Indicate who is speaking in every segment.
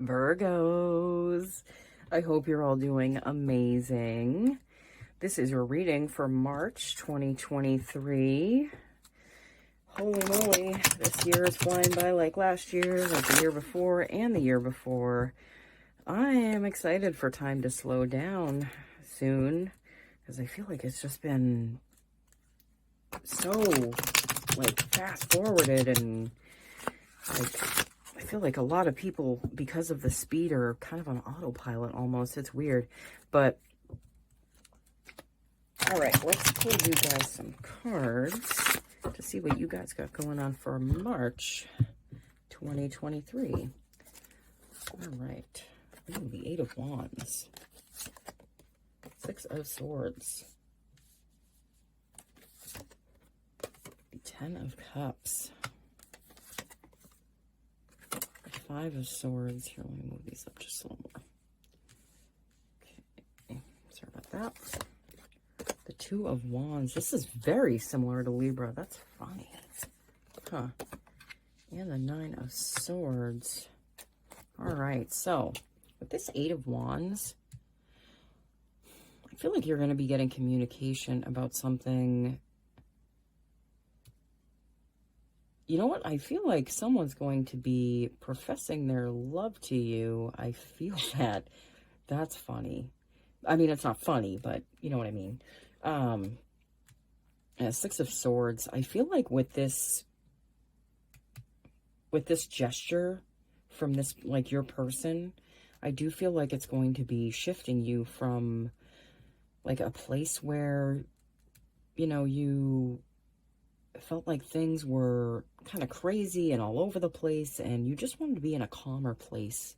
Speaker 1: Virgos, I hope you're all doing amazing. This is your reading for March 2023. Holy moly, this year is flying by like last year, like the year before, and the year before. I am excited for time to slow down soon, because I feel like it's just been so, like, fast forwarded, and like, I feel like a lot of people, because of the speed, are kind of on autopilot almost. It's weird. But, all right, let's pull you guys some cards to see what you guys got going on for March 2023. All right. Ooh, the Eight of Wands. Six of Swords. The Ten of Cups. Five of Swords. Here, let me move these up just a little more. Okay, sorry about that. The Two of Wands. This is very similar to Libra. That's funny. Huh. And the Nine of Swords. All right, so with this Eight of Wands, I feel like you're going to be getting communication about something. You know what? I feel like someone's going to be professing their love to you. I feel that. That's funny. I mean, it's not funny, but you know what I mean. Yeah, Six of Swords. I feel like with this gesture from this, like, your person, I do feel like it's going to be shifting you from, like, a place where, you know, you felt like things were kind of crazy and all over the place, and you just wanted to be in a calmer place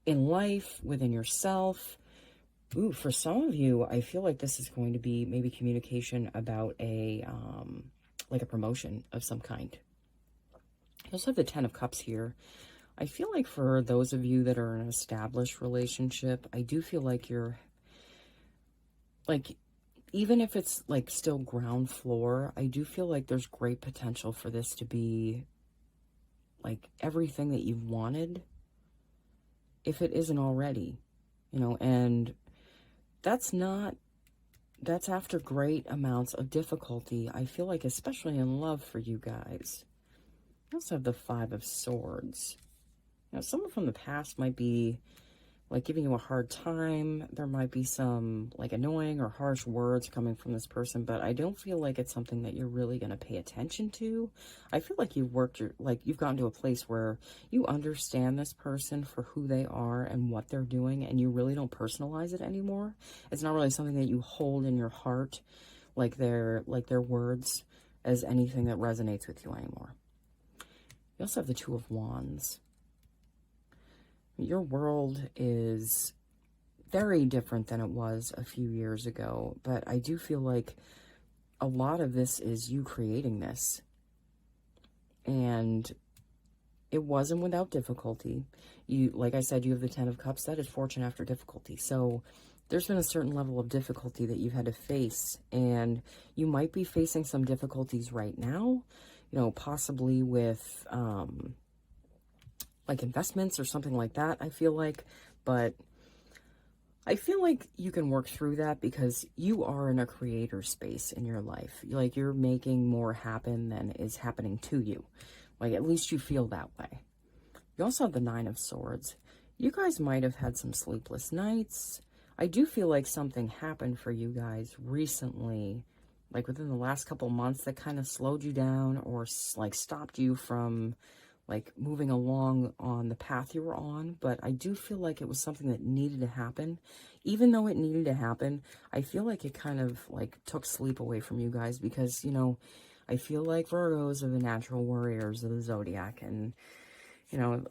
Speaker 1: in life, within yourself. Ooh, for some of you, I feel like this is going to be maybe communication about a, like a promotion of some kind. I also have the Ten of Cups here. I feel like for those of you that are in an established relationship, I do feel like you're, like, even if it's like still ground floor, I do feel like there's great potential for this to be like everything that you've wanted, if it isn't already, you know. And that's after great amounts of difficulty, I feel like, especially in love for you guys. I also have the Five of Swords. Now, someone from the past might be like giving you a hard time. There might be some like annoying or harsh words coming from this person, but I don't feel like it's something that you're really going to pay attention to. I feel like you've gotten to a place where you understand this person for who they are and what they're doing, and you really don't personalize it anymore. It's not really something that you hold in your heart, like their words, as anything that resonates with you anymore. You also have the Two of Wands. Your world is very different than it was a few years ago, but I do feel like a lot of this is you creating this. And it wasn't without difficulty. You, like I said, you have the Ten of Cups. That is fortune after difficulty. So there's been a certain level of difficulty that you've had to face, and you might be facing some difficulties right now, you know, possibly with, like investments or something like that, I feel like. But I feel like you can work through that because you are in a creator space in your life. Like, you're making more happen than is happening to you. Like, at least you feel that way. You also have the Nine of Swords. You guys might have had some sleepless nights. I do feel like something happened for you guys recently, like within the last couple months, that kind of slowed you down or like stopped you from like moving along on the path you were on. But I do feel like it was something that needed to happen. Even though it needed to happen, I feel like it kind of like took sleep away from you guys, because, you know, I feel like Virgos are the natural warriors of the zodiac, and, you know,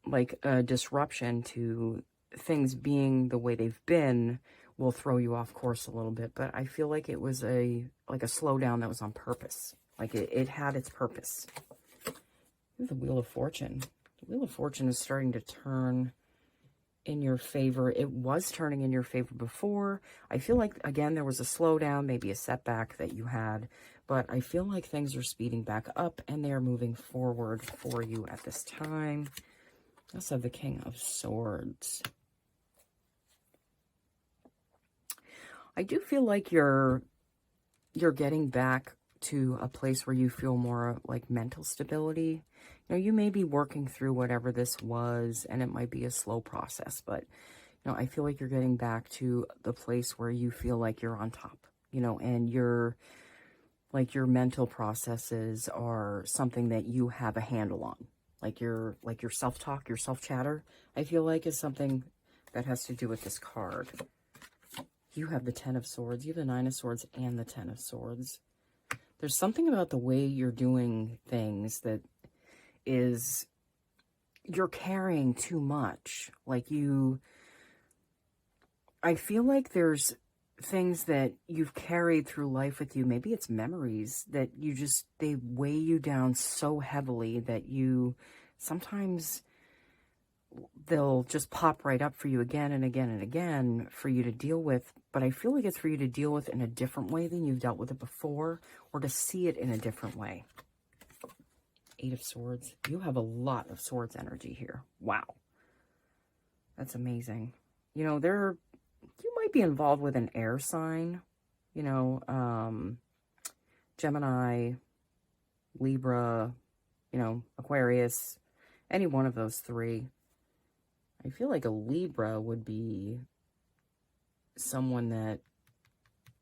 Speaker 1: like a disruption to things being the way they've been will throw you off course a little bit. But I feel like it was a slowdown that was on purpose. Like it had its purpose. The Wheel of Fortune. The Wheel of Fortune is starting to turn in your favor. It was turning in your favor before. I feel like, again, there was a slowdown, maybe a setback that you had, but I feel like things are speeding back up and they are moving forward for you at this time. Let's have the King of Swords. I do feel like you're getting back to a place where you feel more like mental stability. You know, you may be working through whatever this was, and it might be a slow process, but, you know, I feel like you're getting back to the place where you feel like you're on top, you know, and your mental processes are something that you have a handle on. Like your self-talk, your self-chatter, I feel like is something that has to do with this card. You have the Ten of Swords, you have the Nine of Swords, and the Ten of Swords. There's something about the way you're doing things that is, you're carrying too much. Like I feel like there's things that you've carried through life with you. Maybe it's memories that they weigh you down so heavily that sometimes they'll just pop right up for you again and again and again for you to deal with. But I feel like it's for you to deal with in a different way than you've dealt with it before, or to see it in a different way. Eight of Swords. You have a lot of Swords energy here. Wow. That's amazing. You know, you might be involved with an air sign, you know, Gemini, Libra, you know, Aquarius, any one of those three. I feel like a Libra would be someone that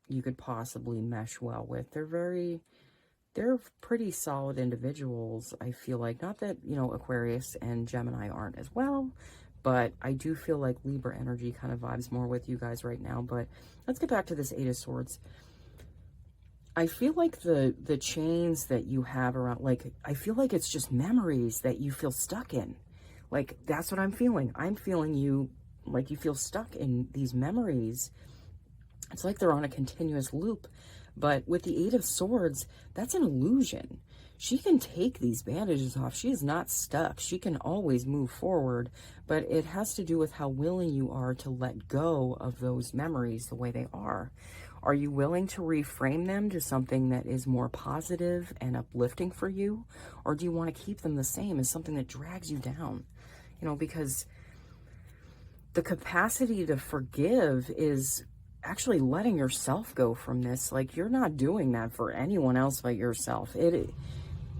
Speaker 1: you could possibly mesh well with. They're pretty solid individuals, I feel like. Not that, you know, Aquarius and Gemini aren't as well, but I do feel like Libra energy kind of vibes more with you guys right now. But let's get back to this Eight of Swords. I feel like the chains that you have around, like, I feel like it's just memories that you feel stuck in. Like, that's what I'm feeling. I'm feeling you, like, you feel stuck in these memories. It's like they're on a continuous loop. But with the Eight of Swords, that's an illusion. She can take these bandages off. She is not stuck. She can always move forward. But it has to do with how willing you are to let go of those memories the way they are. Are you willing to reframe them to something that is more positive and uplifting for you? Or do you want to keep them the same as something that drags you down? You know, because the capacity to forgive is actually letting yourself go from this. Like, you're not doing that for anyone else but yourself.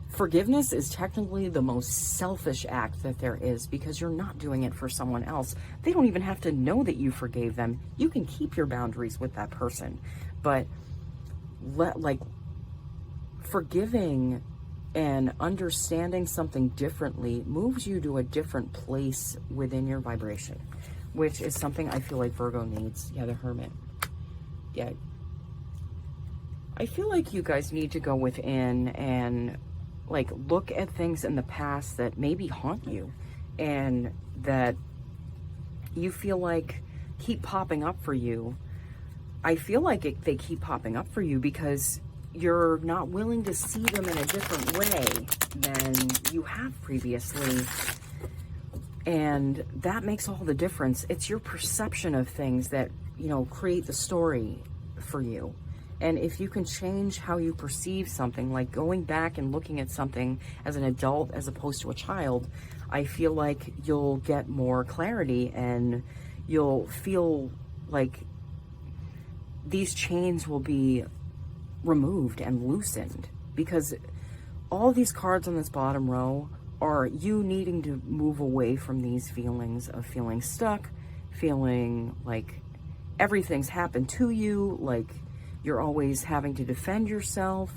Speaker 1: Forgiveness is technically the most selfish act that there is, because you're not doing it for someone else. They don't even have to know that you forgave them. You can keep your boundaries with that person, but forgiving and understanding something differently moves you to a different place within your vibration, which is something I feel like Virgo needs. Yeah, the Hermit. Yeah. I feel like you guys need to go within and, like, look at things in the past that maybe haunt you and that you feel like keep popping up for you. I feel like they keep popping up for you because you're not willing to see them in a different way than you have previously. And that makes all the difference. It's your perception of things that, you know, create the story for you. And if you can change how you perceive something, like going back and looking at something as an adult as opposed to a child, I feel like you'll get more clarity and you'll feel like these chains will be removed and loosened, because all these cards on this bottom row are you needing to move away from these feelings of feeling stuck, feeling like everything's happened to you, like you're always having to defend yourself.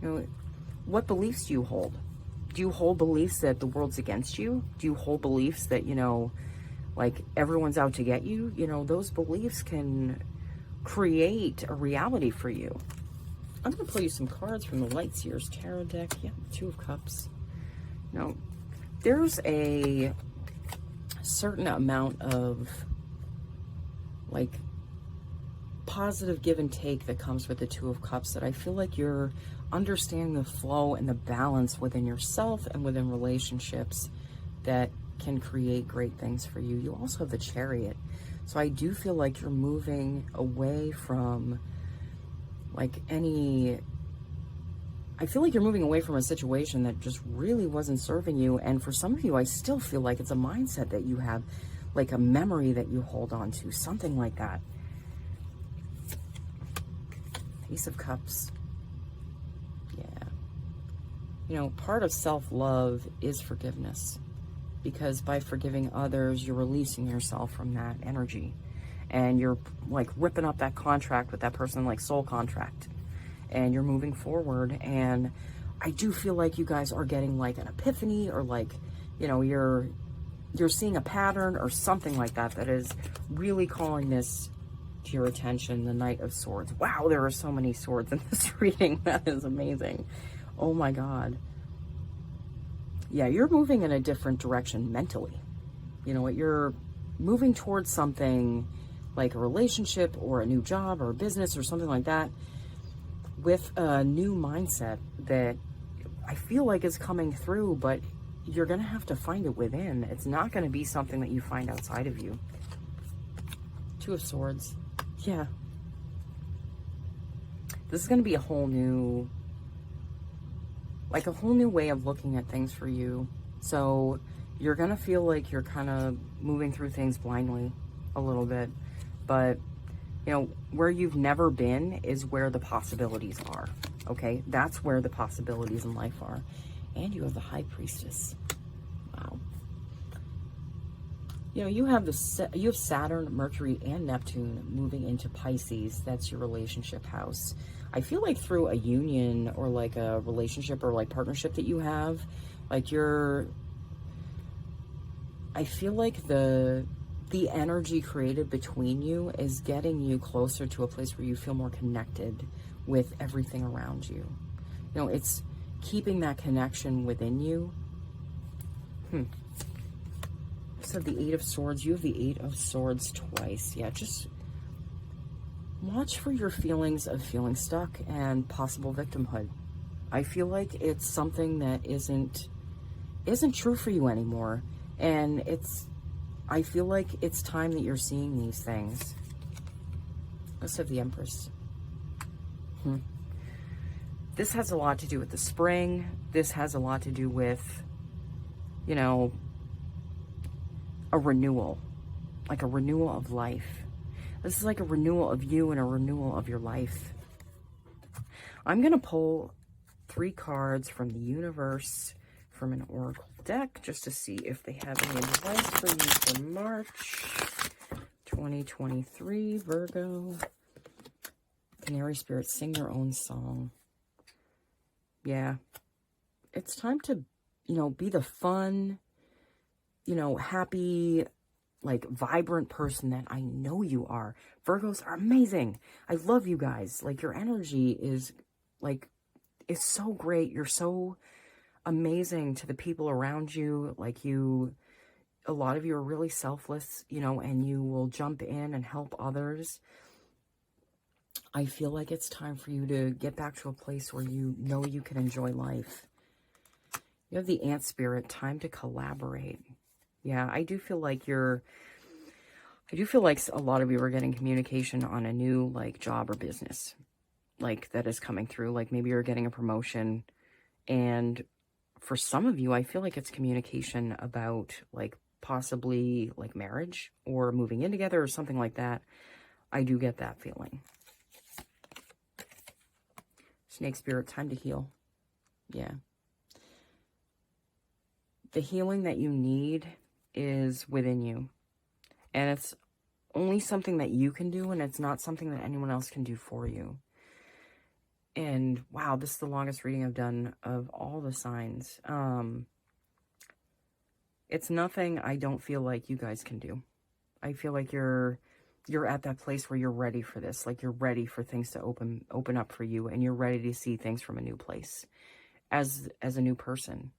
Speaker 1: You know, what beliefs do you hold? Do you hold beliefs that the world's against you? Do you hold beliefs that, you know, like everyone's out to get you? You know, those beliefs can create a reality for you. I'm going to pull you some cards from the Light Seers Tarot deck. Yeah, Two of Cups. You know, there's a certain amount of, like, positive give and take that comes with the Two of Cups that I feel like you're understanding the flow and the balance within yourself and within relationships that can create great things for you. You also have the Chariot. So I do feel like you're moving away from, like, any, I feel like you're moving away from a situation that just really wasn't serving you. And for some of you, I still feel like it's a mindset that you have, like a memory that you hold on to, something like that. Ace of Cups. Yeah. You know, part of self-love is forgiveness, because by forgiving others, you're releasing yourself from that energy, and you're like ripping up that contract with that person, like soul contract, and you're moving forward. And I do feel like you guys are getting like an epiphany, or like, you know, you're seeing a pattern or something like that that is really calling this to your attention. The Knight of Swords. Wow, there are so many swords in this reading. That is amazing. Oh my God. Yeah, you're moving in a different direction mentally. You know what? You're moving towards something like a relationship or a new job or a business or something like that, with a new mindset that I feel like is coming through, but you're going to have to find it within. It's not going to be something that you find outside of you. Two of Swords. Yeah. This is going to be a whole new, like a whole new way of looking at things for you. So you're going to feel like you're kind of moving through things blindly a little bit, but you know, where you've never been is where the possibilities are. Okay, that's where the possibilities in life are. And you have the High Priestess. Wow. You know, you have Saturn, Mercury, and Neptune moving into Pisces. That's your relationship house. I feel like through a union or like a relationship or like partnership that you have, like I feel like the energy created between you is getting you closer to a place where you feel more connected with everything around you. You know, it's keeping that connection within you. So the Eight of Swords, you have the Eight of Swords twice. Yeah, just watch for your feelings of feeling stuck and possible victimhood. I feel like it's something that isn't true for you anymore. And I feel like it's time that you're seeing these things. Let's have the Empress. This has a lot to do with the spring. This has a lot to do with, you know, a renewal, like a renewal of life. This is like a renewal of you and a renewal of your life. I'm going to pull 3 cards from the universe from an oracle deck just to see if they have any advice for you for March 2023, Virgo. Canary spirits, sing their own song. Yeah. It's time to, you know, be the fun, you know, happy, like vibrant person that I know you are. Virgos are amazing. I love you guys. Like your energy is like, it's so great. You're so amazing to the people around you. Like a lot of you are really selfless, you know, and you will jump in and help others. I feel like it's time for you to get back to a place where you know you can enjoy life. You have the Ant Spirit, time to collaborate. Yeah, I do feel like a lot of you are getting communication on a new like job or business, like that is coming through. Like maybe you're getting a promotion, and for some of you, I feel like it's communication about like possibly like marriage or moving in together or something like that. I do get that feeling. Snake Spirit, time to heal. Yeah. The healing that you need is within you. And it's only something that you can do, and it's not something that anyone else can do for you. And wow, this is the longest reading I've done of all the signs. It's nothing I don't feel like you guys can do. I feel like you're at that place where you're ready for this. Like you're ready for things to open up for you, and you're ready to see things from a new place as a new person.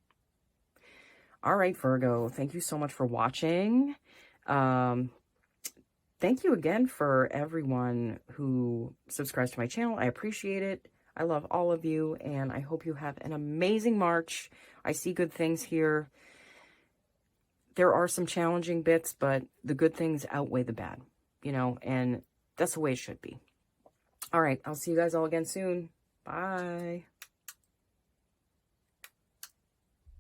Speaker 1: All right, Virgo, thank you so much for watching. Thank you again for everyone who subscribes to my channel. I appreciate it. I love all of you, and I hope you have an amazing March. I see good things here. There are some challenging bits, but the good things outweigh the bad, you know, and that's the way it should be. All right, I'll see you guys all again soon. Bye.